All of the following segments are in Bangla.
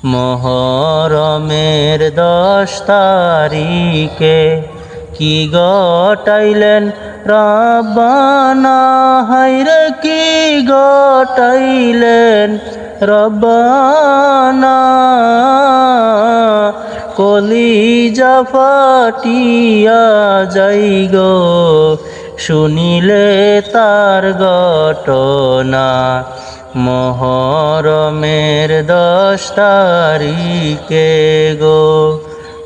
মুহররমের 10 তারিখে কি ঘটাইলেন রব্বানা, হায়রে কি ঘটাইলেন রব্বানা। কলিজা ফাটিয়া যাই গো শুনিলে তার ঘটনা। মুহররমের 10 তারিখে গো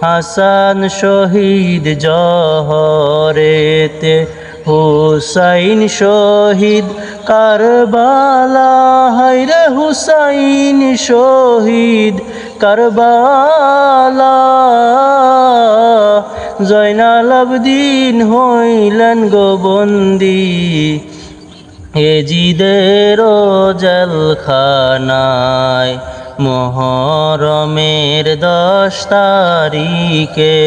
হাসান শহীদ জহরেতে, হুসাইন শহীদ কারবালা, হায়রে হুসাইন শহীদ কারবালা। জয়নাল আবদিন হইলেন গো বন্দী এজিদের জেলখানায়। মুহররমের 10 তারিখে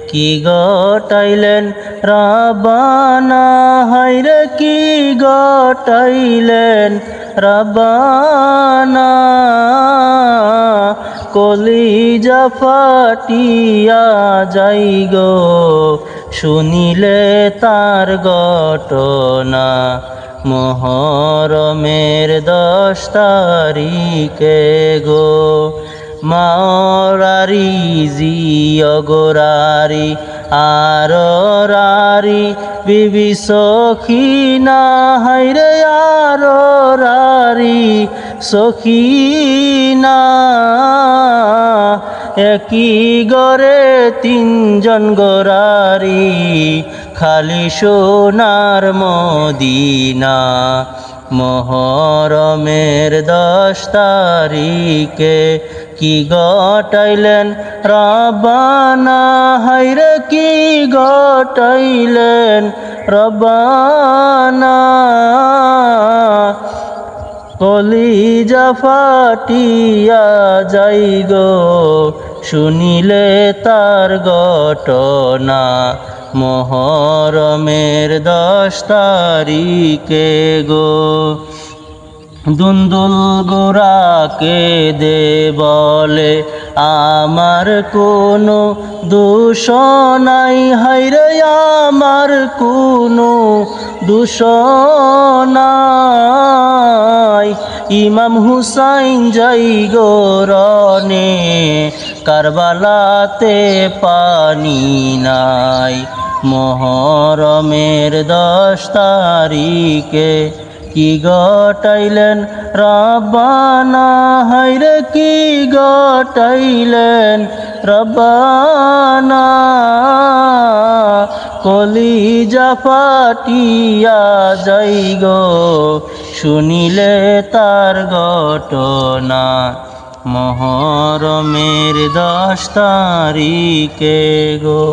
কি ঘটাইলেন রব্বানা, হায়রে কি ঘটাইলেন রব্বানা। কলিজা ফাটিয়া যাই গো শুনিলে তার ঘটনা। মুহররমের 10 তারিখে গো মাওরারি জিয়গরারি আররারি বিবি সখিনা, হায়রে আররারি সখিনা। একই ঘরে 3 জন গোরারি, খালি সোনার মদিনা। মুহররমের 10 তারিখে কি ঘটাইলেন রব্বানা, হায়রে কি ঘটাইলেন রব্বানা। কলিজা ফাটিয়া যাই গো শুনিলে তার ঘটনা। মুহররমের 10 তারিখে গো দুন্দুল গোরাকে দে বলে আমার কোনো দোষ নাই, হায়রে আমার কোনো দোষ নাই। ইমাম হুসাইন যাই গো রনে কারবালাতে পানি নাই। মুহররমের 10 তারিখে কি ঘটাইলেন রব্বানা, হায়রে কি ঘটাইলেন রব্বানা। কলিজা ফাটিয়া যাই গো শুনিলে তার ঘটনা। মুহররমের 10 তারিখে গো।